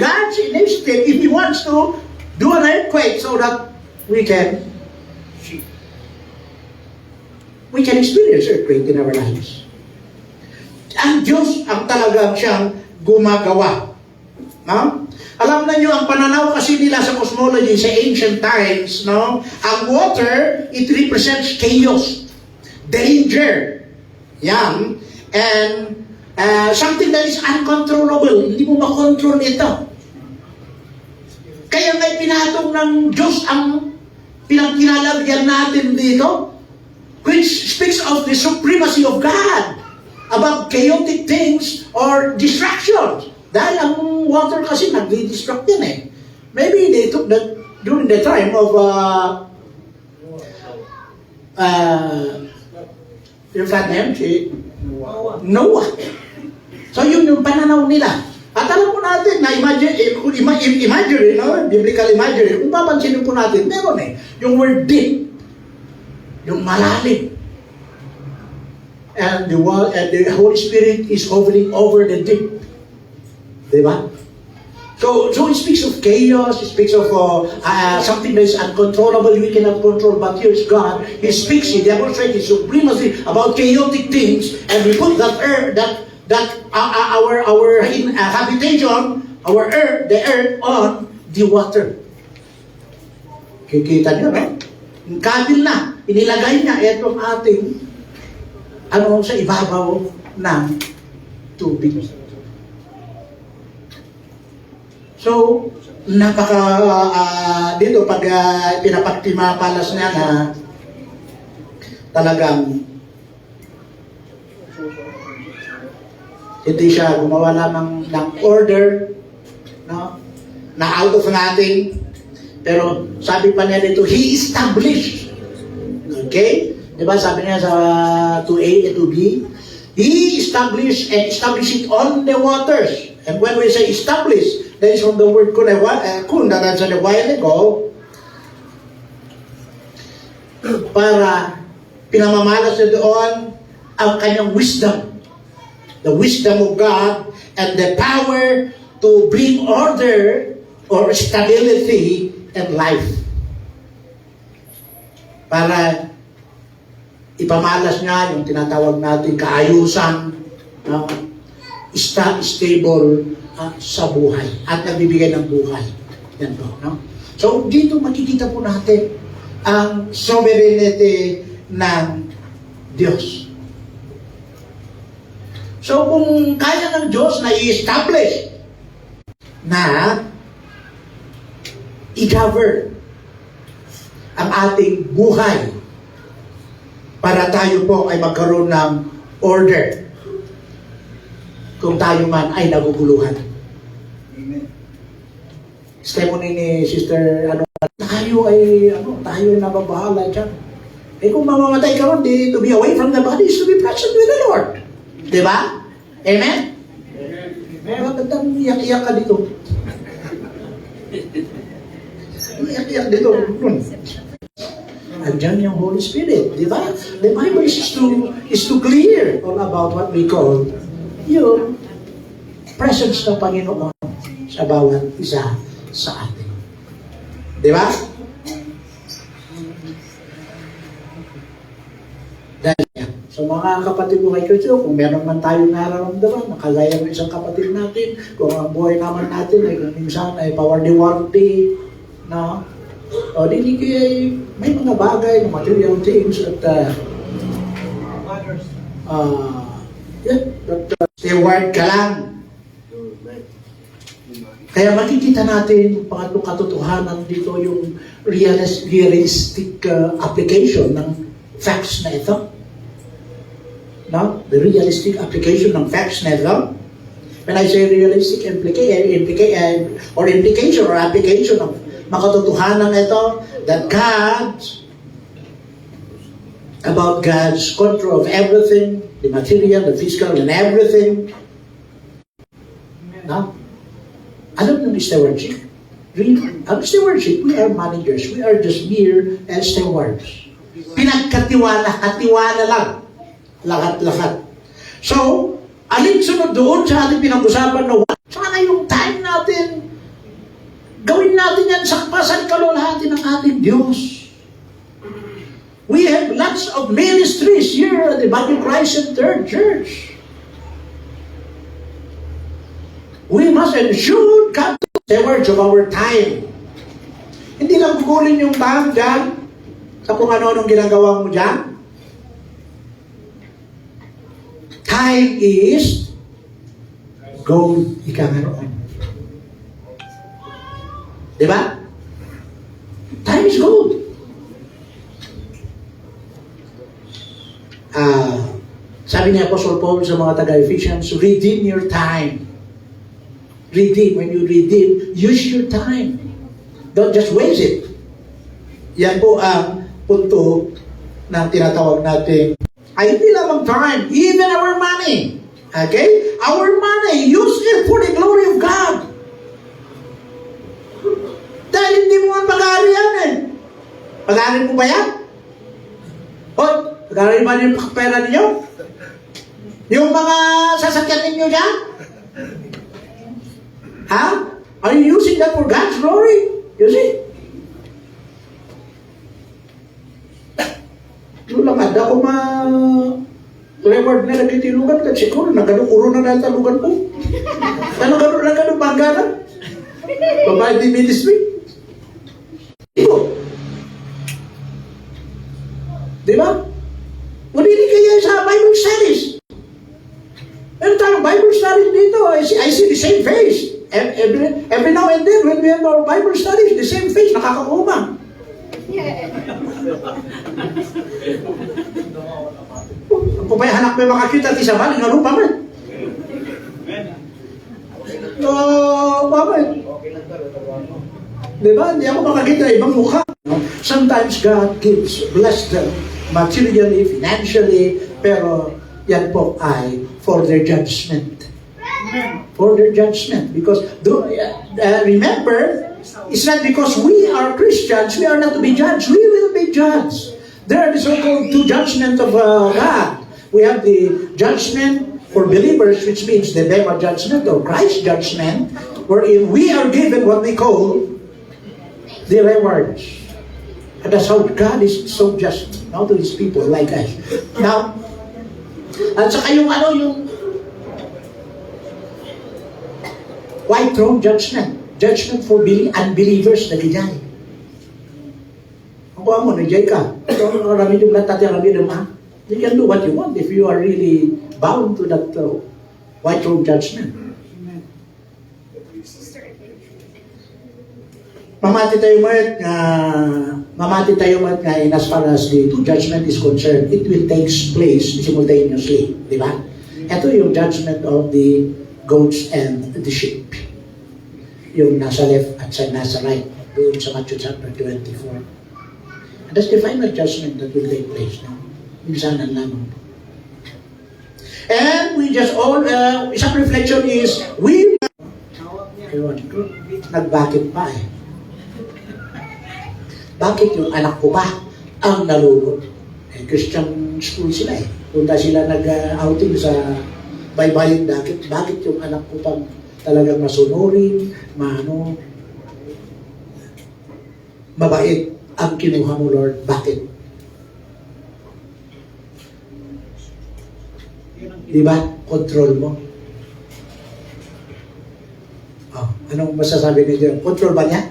God's initiative if He wants to do an earthquake so that we can experience earthquake in our lives. Ang Diyos ang talagang siyang gumagawa. No? Alam na nyo, ang pananaw kasi nila sa cosmology sa ancient times, no? Ang water, it represents chaos, danger, yan, and something that is uncontrollable. Hindi mo makontrol ito. Kaya may pinatong ng Diyos ang pinagkinalagyan natin dito, which speaks of the supremacy of God above chaotic things or distractions. Dahil ang water kasi nagdi-distract yan eh. Maybe they took that during the time of yung flat name, si Noah. So yun yung pananaw nila. At alam po natin na imagery, no? Biblical imagery, kung papansinin po natin, meron eh. Yung word deep, yung malalim. And the Holy Spirit is hovering over the deep. Diba? So it speaks of chaos, it speaks of something that is uncontrollable, we cannot control, but here is God. He speaks, He demonstrates His supremacy about chaotic things, and we put that our habitation, our earth, the earth, on the water. Kikita niyo, no? Kabil na, inilagay niya itong ating sa ibabaw ng tubig. So, dito pag pinapagtimapalas niya na talagang hindi siya gumawa lamang ng order, no? Na out of nothing, pero sabi pa niya dito, He established. Okay? Diba sabi niya sa 2a and 2b, He established and established it on the waters. And when we say establish, that is from the word kun that I said a while ago, para pinamamalas na doon ang kanyang wisdom. The wisdom of God and the power to bring order or stability in life. Para ipamalas niya yung tinatawag natin kaayusan, stable sa buhay at nagbibigay ng buhay. Yan po, no? So, dito makikita po natin ang sovereignty ng Diyos. So, kung kaya ng Diyos na i-establish na i-govern ang ating buhay para tayo po ay magkaroon ng order kung tayo man ay naguguluhan. Amen. Testimony ni Sister, tayo ay nababahala dyan. Eh kung mamamatay ka ron, to be away from the body is to be present with the Lord. Diba? Amen? Amen. Magandang iyak-iyak ka dito. Iyak-iyak dito. Andiyan yung Holy Spirit, di ba? The Bible is to clear all about what we call yung presence ng Panginoon sa bawat isa sa atin. Di ba? Dahil so mga kapatid ko kay Kristo, kung meron man tayong nararamdaman, nakagaya ng isang kapatid natin, kung ang buhay naman natin ay minsan ay pawardi-wardi, no? O hindi kaya may mga bagay, mga material things at steward ka lang. Kaya makikita natin yung pangatlong katotohanan dito yung realistic application ng facts na ito. No? The realistic application ng facts na ito. When I say realistic implication or application of makatotohanan ito, that about God's control of everything, the material, the physical, and everything. No? Alam nyo stewardship? Ang stewardship, we are managers. We are just mere stewards. Pinagkatiwala lang. Lahat-lahat. So, alin sunod doon sa ating pinag-usapan na sana yung time natin Gawin natin yan sa kalulahati ng ating Diyos. We have lots of ministries here at the Body of Christ and Third Church. We must and should come to the stewards of our time. Hindi lang gugulin yung time dyan sa kung ano-anong ginagawa mo dyan. Time is gold, ika nga noon. Diba? Time is gold. Sabi ni Apostle Paul sa mga taga-Ephesians, redeem your time. Redeem. When you redeem, use your time. Don't just waste it. Yan po ang punto na tinatawag natin ay hindi lamang time, even our money. Okay? Our money, use it for the glory of God. Dahil hindi mo ang pag-aari yan eh. Pag-aari mo ba yan? O, pag-aari ba yung pera ninyo? Yung mga sasakyan ninyo dyan? Ha? Are you using that for God's glory? You see? Ito lang, ada ko reward na nagtitilugan ka. Siguro, nagano-uro na dahil talugan ko. Nagano bangganan. Babae di ministry. Diba? Manili kaya sa Bible studies. Meron tayong Bible studies dito. I see the same face. Every now and then, when we have our Bible studies, the same face, nakakauma. Kung may hanak may makakita, di sa bali, nga lupa man. Bakit? Diba? Hindi ako makakita ibang mukha. Sometimes God bless them materially, financially, pero yan po ay for their judgment. For their judgment. Because remember, it's not because we are Christians, we are not to be judged. We will be judged. There are the so-called two judgments of God. We have the judgment for believers, which means the Bema judgment or Christ's judgment, wherein we are given what we call the rewards. And that's how God is so just now to His people like us. Now, at saka yung white throne judgment. Judgment for unbelievers na gijay. Ang kuha mo, nagijay ka. Ramidum lang tati, ramidum ha. You can do what you want if you are really bound to that white throne judgment. Mamati tayo nga in as far as the judgment is concerned, it will take place simultaneously. Di ba? Ito yung judgment of the goats and the sheep. Yung nasa left at nasa right, doon sa Matthew chapter 24. And that's the final judgment that will take place. No? Minsanan lamang. And we just all, isang reflection is, nagbakit pa eh. Bakit yung anak ko ba ang nalulod? Eh, Christian school sila eh. Punta sila nag-outing sa baybayin dakit. Bakit yung anak ko pang talagang masunurin, mabait ang kinuha mo, Lord? Bakit? Diba? Control mo. Oh, anong masasabi niyo? Control ba niya?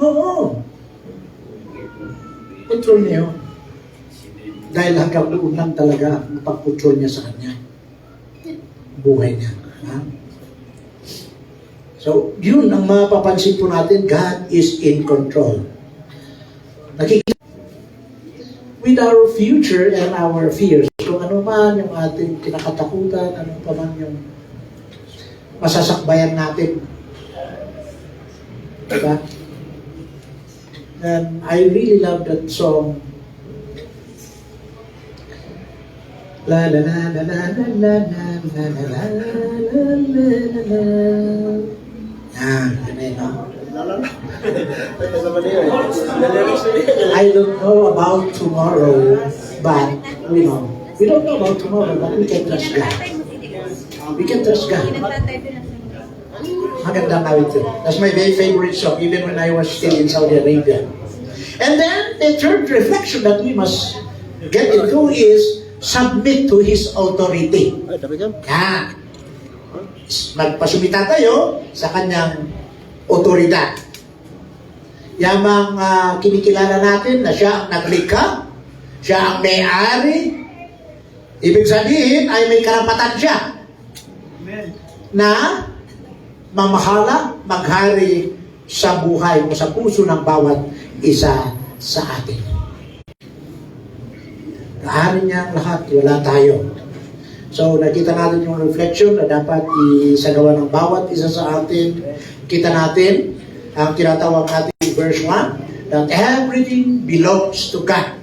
Oo. Control niya yun. Dahil hanggang doon lang talaga ang pag-control niya sa kanya. Buhay niya. Ha? So, yun ang mapapansin po natin, God is in control. Nakikita with our future and our fears. Kung ano man yung ating kinakatakutan, ano pa man yung masasakbayan natin. Diba? And I really love that song. La la la la la la la la la la la la. I don't know about tomorrow, but we don't know about tomorrow, but we can trust God. We can trust God. Magandang awit yun. That's my very favorite song, even when I was still in Saudi Arabia. And then, the third reflection that we must get into is submit to His authority. Yan. Magpasumita tayo sa kanyang otoridad. Yamang kinikilala natin na siya ang naglikha, siya ang may-ari. Ibig sabihin ay may karapatan siya na mamahala, maghari sa buhay o sa puso ng bawat isa sa atin. Kaanin niya ang lahat, wala tayo. So, nakita natin yung reflection na dapat isagawa ng bawat isa sa atin. Kita natin ang tinatawag natin in verse 1, that everything belongs to God.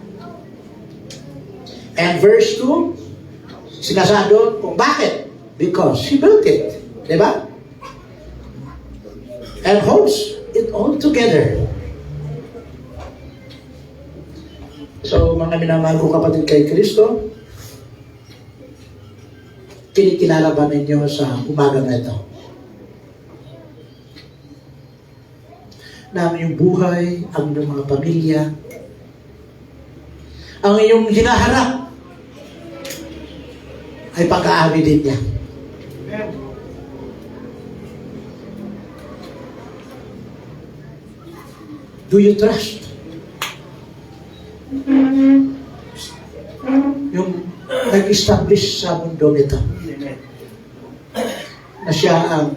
And verse 2, sinasabi doon kung bakit? Because He built it. Diba? And holds it all together. So, mga minamahal ko kapatid kay Kristo, kinikilala ba ninyo sa umaga na ito? Na ang iyong buhay, ang iyong mga pamilya, ang iyong hinaharap ay pag-aamin din niya. Do you trust? Yung nag-establish sa mundo nito na siya ang